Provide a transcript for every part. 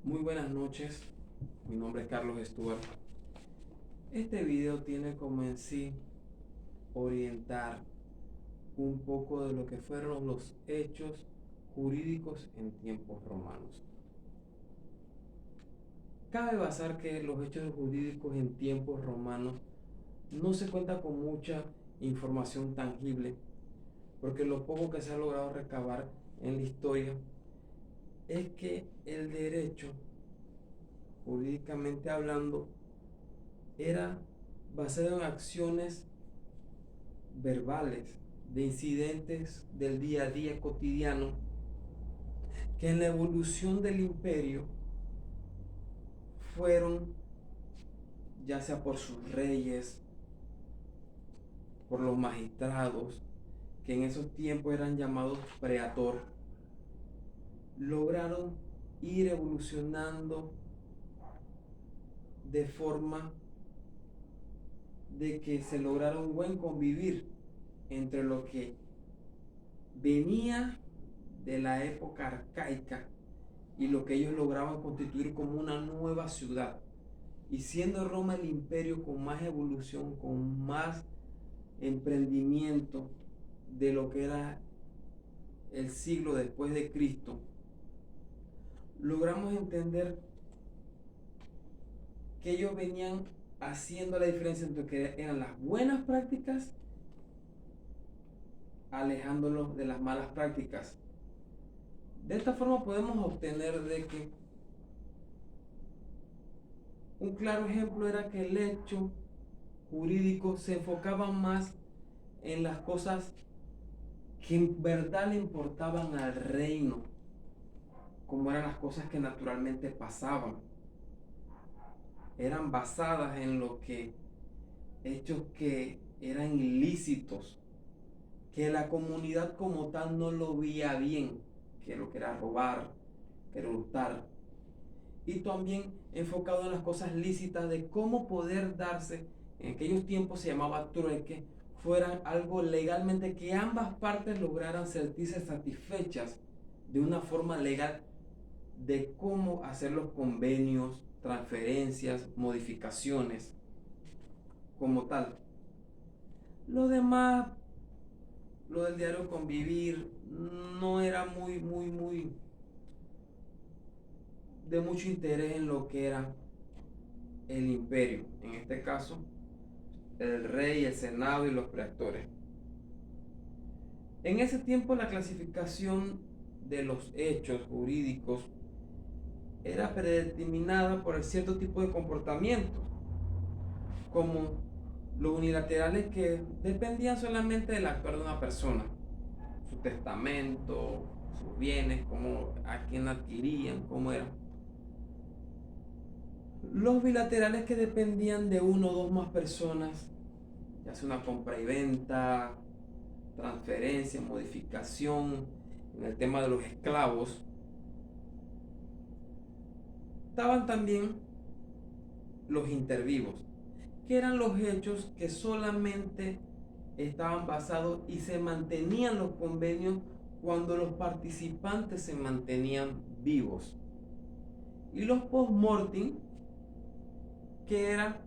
Muy buenas noches, mi nombre es Carlos Stuart. Este video tiene como en sí orientar un poco de lo que fueron los hechos jurídicos en tiempos romanos. Cabe basar que los hechos jurídicos en tiempos romanos no se cuenta con mucha información tangible, porque lo poco que se ha logrado recabar en la historia es que el derecho, jurídicamente hablando, era basado en acciones verbales, de incidentes del día a día cotidiano, que en la evolución del imperio fueron, ya sea por sus reyes, por los magistrados, que en esos tiempos eran llamados praetor, lograron ir evolucionando de forma de que se lograra un buen convivir entre lo que venía de la época arcaica y lo que ellos lograban constituir como una nueva ciudad. Y siendo Roma el imperio con más evolución, con más emprendimiento de lo que era el siglo después de Cristo, logramos entender que ellos venían haciendo la diferencia entre que eran las buenas prácticas, alejándolos de las malas prácticas. De esta forma podemos obtener de que un claro ejemplo era que el hecho jurídico se enfocaba más en las cosas que en verdad le importaban al reino, como eran las cosas que naturalmente pasaban. Eran basadas en lo que hechos que eran ilícitos, que la comunidad como tal no lo veía bien, que lo que era robar, que era hurtar. Y también enfocado en las cosas lícitas de cómo poder darse, en aquellos tiempos se llamaba trueque, fueran algo legalmente que ambas partes lograran sentirse satisfechas de una forma legal de cómo hacer los convenios, transferencias, modificaciones, como tal. Lo demás, lo del diario convivir, no era muy de mucho interés en lo que era el imperio, en este caso el rey, el senado y los preactores. En ese tiempo la clasificación de los hechos jurídicos era predeterminada por el cierto tipo de comportamientos, como los unilaterales que dependían solamente del actuar de una persona, su testamento, sus bienes, cómo, a quién adquirían, cómo eran. Los bilaterales que dependían de uno o dos más personas, ya sea una compra y venta, transferencia, modificación, en el tema de los esclavos. Estaban también los intervivos, que eran los hechos que solamente estaban basados y se mantenían los convenios cuando los participantes se mantenían vivos. Y los post-mortem, que era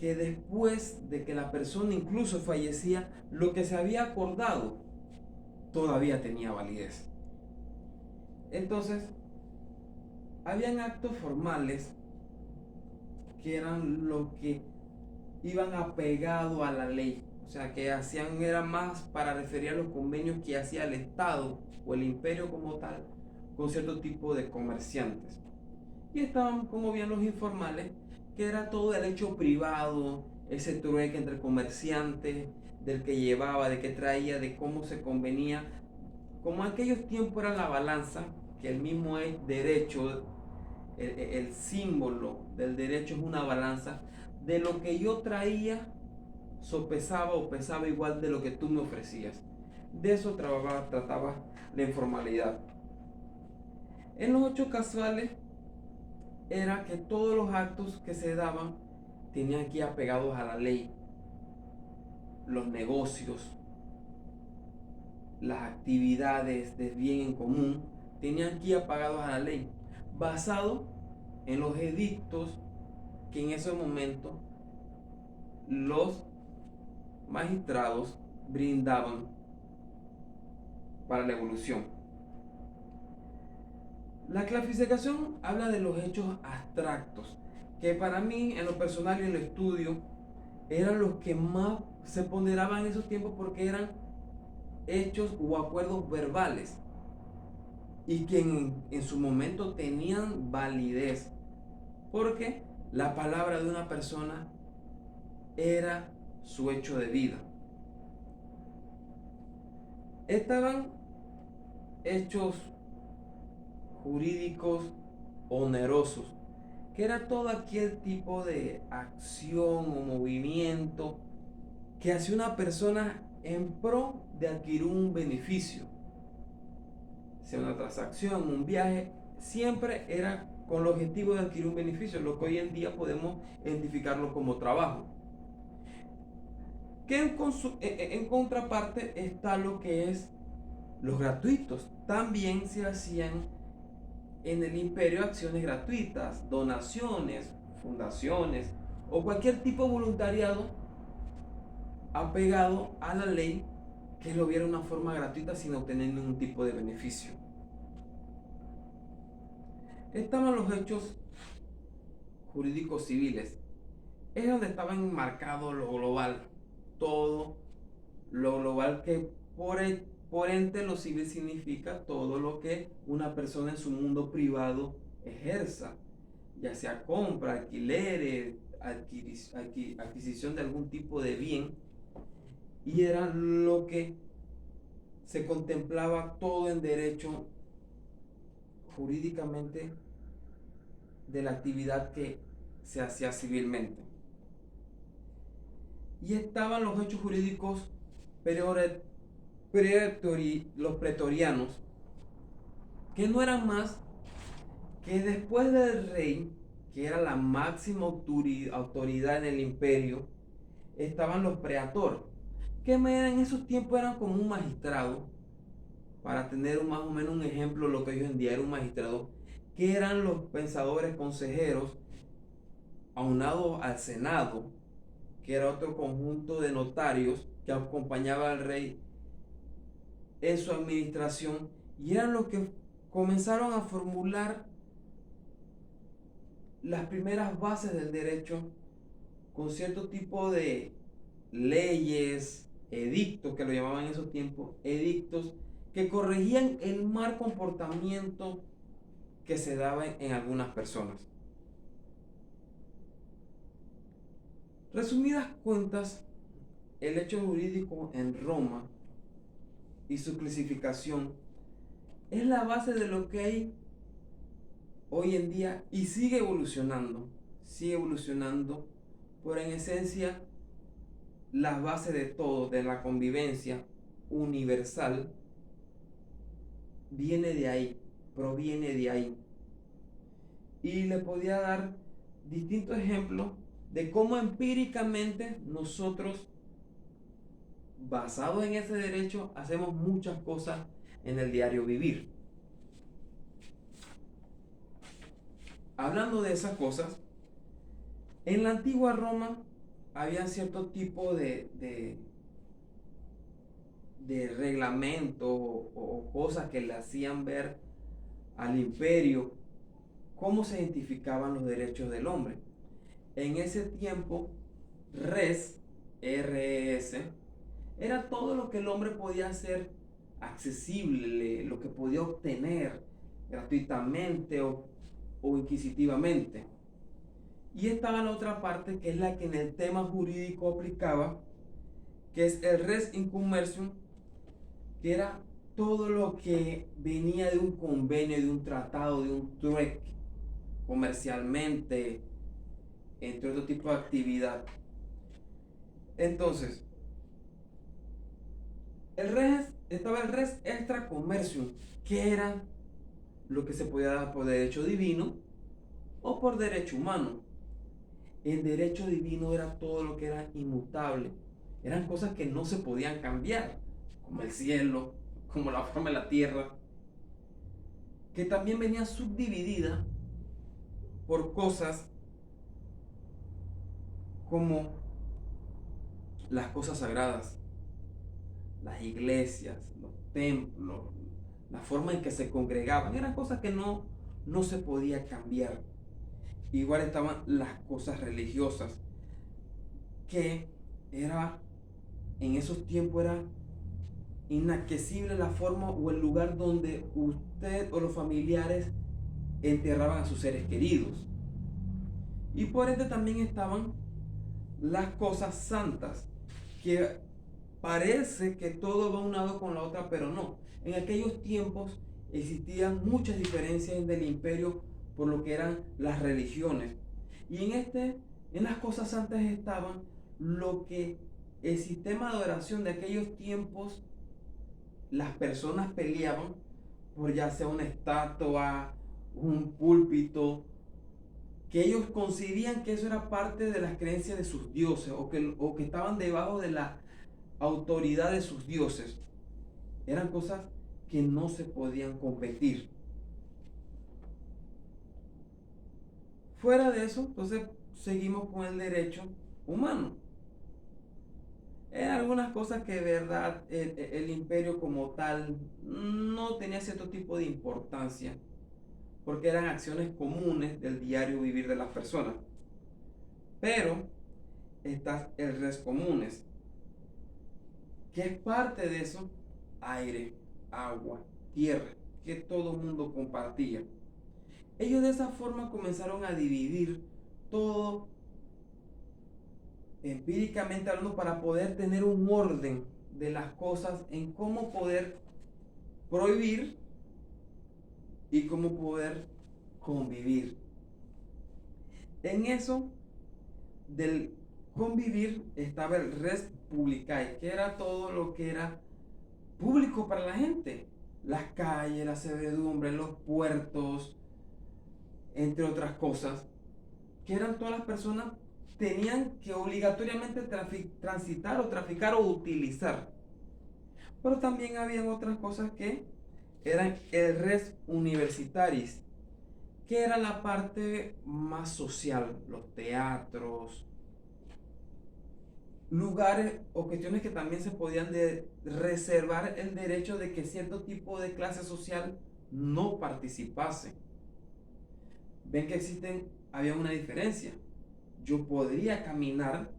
que después de que la persona incluso fallecía, lo que se había acordado todavía tenía validez. Entonces, habían actos formales que eran los que iban apegados a la ley, o sea, que hacían era más para referir a los convenios que hacía el Estado o el imperio como tal con cierto tipo de comerciantes. Y estaban como bien los informales, que era todo el hecho privado, ese trueque entre comerciantes, del que llevaba, de que traía, de cómo se convenía. Como en aquellos tiempos era la balanza, que el mismo es derecho, el símbolo del derecho es una balanza, de lo que yo traía sopesaba o pesaba igual de lo que tú me ofrecías. De eso trataba la informalidad. En los hechos casuales era que todos los actos que se daban tenían que ir apegados a la ley. Los negocios, las actividades de bien en común tenían que ir apagados a la ley, basado en los edictos que en ese momento los magistrados brindaban para la evolución. La clasificación habla de los hechos abstractos, que para mí, en lo personal y en el estudio, eran los que más se ponderaban en esos tiempos porque eran hechos o acuerdos verbales y que en su momento tenían validez, porque la palabra de una persona era su hecho de vida. Estaban hechos jurídicos onerosos, que era todo aquel tipo de acción o movimiento que hacía una persona en pro de adquirir un beneficio, sea una transacción, un viaje, siempre era con el objetivo de adquirir un beneficio, lo que hoy en día podemos identificarlo como trabajo. Que en contraparte está lo que es los gratuitos. También se hacían en el imperio acciones gratuitas, donaciones, fundaciones o cualquier tipo de voluntariado apegado a la ley que lo viera de una forma gratuita sin obtener ningún tipo de beneficio. Estaban los hechos jurídicos civiles. Es donde estaba enmarcado lo global, todo lo global que por ente lo civil significa todo lo que una persona en su mundo privado ejerza, ya sea compra, alquileres, adquisición de algún tipo de bien, y era lo que se contemplaba todo en derecho jurídicamente de la actividad que se hacía civilmente. Y estaban los hechos jurídicos los pretorianos, que no eran más que después del rey, que era la máxima autoridad en el imperio, estaban los preator, que en esos tiempos eran como un magistrado, para tener más o menos un ejemplo de lo que hoy en día era un magistrado, que eran los pensadores consejeros aunados al Senado, que era otro conjunto de notarios que acompañaba al rey en su administración, y eran los que comenzaron a formular las primeras bases del derecho con cierto tipo de leyes, edictos, que lo llamaban en esos tiempos, edictos, que corregían el mal comportamiento que se daba en algunas personas. Resumidas cuentas, el hecho jurídico en Roma y su clasificación es la base de lo que hay hoy en día y sigue evolucionando, pero en esencia la base de todo, de la convivencia universal, viene de ahí, proviene de ahí. Y le podía dar distintos ejemplos de cómo empíricamente nosotros, basados en ese derecho, hacemos muchas cosas en el diario vivir. Hablando de esas cosas, en la antigua Roma había cierto tipo de reglamentos o cosas que le hacían ver al imperio cómo se identificaban los derechos del hombre. En ese tiempo, res, RS, era todo lo que el hombre podía hacer accesible, lo que podía obtener gratuitamente o inquisitivamente. Y estaba la otra parte, que es la que en el tema jurídico aplicaba, que es el res incummersium, que era todo lo que venía de un convenio, de un tratado, de un trueque, comercialmente, entre otro tipo de actividad. Entonces, estaba el res extra commercium, que era lo que se podía dar por derecho divino o por derecho humano. El derecho divino era todo lo que era inmutable, eran cosas que no se podían cambiar, como el cielo, como la forma de la tierra, que también venía subdividida por cosas como las cosas sagradas, las iglesias, los templos, la forma en que se congregaban, eran cosas que no se podía cambiar. Igual estaban las cosas religiosas, que era, en esos tiempos era inaccesible la forma o el lugar donde usted o los familiares enterraban a sus seres queridos. Y por ende también estaban las cosas santas, que parece que todo va unado con la otra, pero no. En aquellos tiempos existían muchas diferencias en el imperio por lo que eran las religiones. Y en las cosas santas estaban lo que el sistema de adoración de aquellos tiempos, las personas peleaban por, ya sea una estatua, un púlpito, que ellos concebían que eso era parte de las creencias de sus dioses, o que estaban debajo de la autoridad de sus dioses. Eran cosas que no se podían competir. Fuera de eso, entonces seguimos con el derecho humano. Eran algunas cosas que de verdad el imperio como tal no tenía cierto tipo de importancia, porque eran acciones comunes del diario vivir de las personas. Pero está el res comunes, que es parte de eso: aire, agua, tierra, que todo el mundo compartía. Ellos de esa forma comenzaron a dividir todo empíricamente hablando, para poder tener un orden de las cosas, en cómo poder prohibir y cómo poder convivir. En eso del convivir estaba el res publicae, que era todo lo que era público para la gente: las calles, la servidumbre, los puertos, entre otras cosas, que eran todas las personas tenían que obligatoriamente transitar o traficar o utilizar. Pero también habían otras cosas que eran el res universitaris, que era la parte más social: los teatros, lugares o cuestiones que también se podían reservar el derecho de que cierto tipo de clase social no participase. Ven que había una diferencia. Yo podría caminar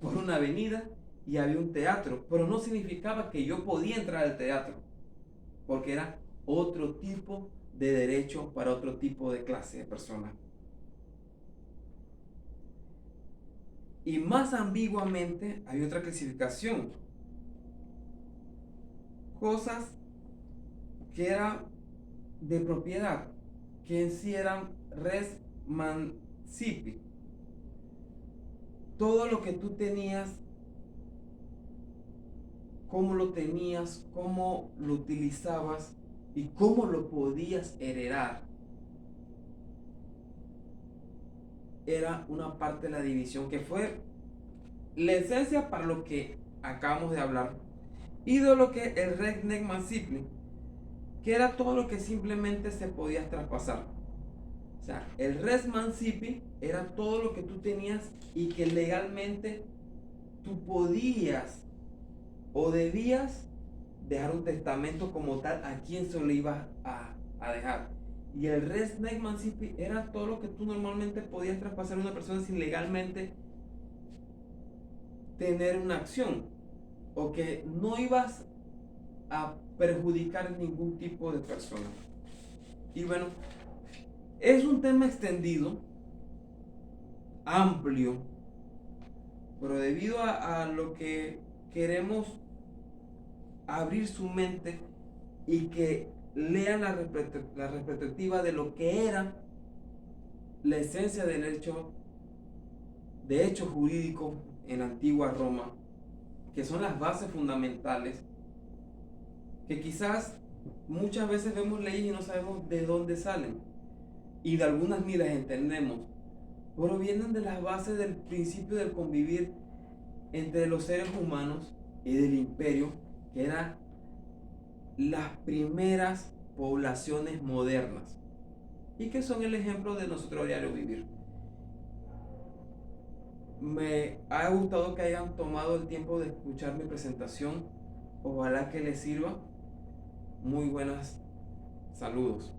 por una avenida y había un teatro, pero no significaba que yo podía entrar al teatro, porque era otro tipo de derecho para otro tipo de clase de personas. Y más ambiguamente hay otra clasificación: cosas que eran de propiedad, que en sí eran res mancipi. Todo lo que tú tenías, cómo lo tenías, cómo lo utilizabas y cómo lo podías heredar, era una parte de la división que fue la esencia para lo que acabamos de hablar, y de lo que el res nec mancipli, que era todo lo que simplemente se podía traspasar. O sea, el res mancipi era todo lo que tú tenías y que legalmente tú podías o debías dejar un testamento como tal a quien se lo ibas a dejar. Y el res nec mancipi era todo lo que tú normalmente podías traspasar a una persona sin legalmente tener una acción, o que no ibas a perjudicar ningún tipo de persona. Y bueno, es un tema extendido, amplio, pero debido a lo que queremos abrir su mente y que lean la perspectiva de lo que era la esencia del hecho, de hecho jurídico en la antigua Roma, que son las bases fundamentales, que quizás muchas veces vemos leyes y no sabemos de dónde salen, y de algunas ni las entendemos, pero vienen de las bases del principio del convivir entre los seres humanos y del imperio, que eran las primeras poblaciones modernas. y que son el ejemplo de nuestro diario vivir. Me ha gustado que hayan tomado el tiempo de escuchar mi presentación. Ojalá que les sirva. Muy buenas. Saludos.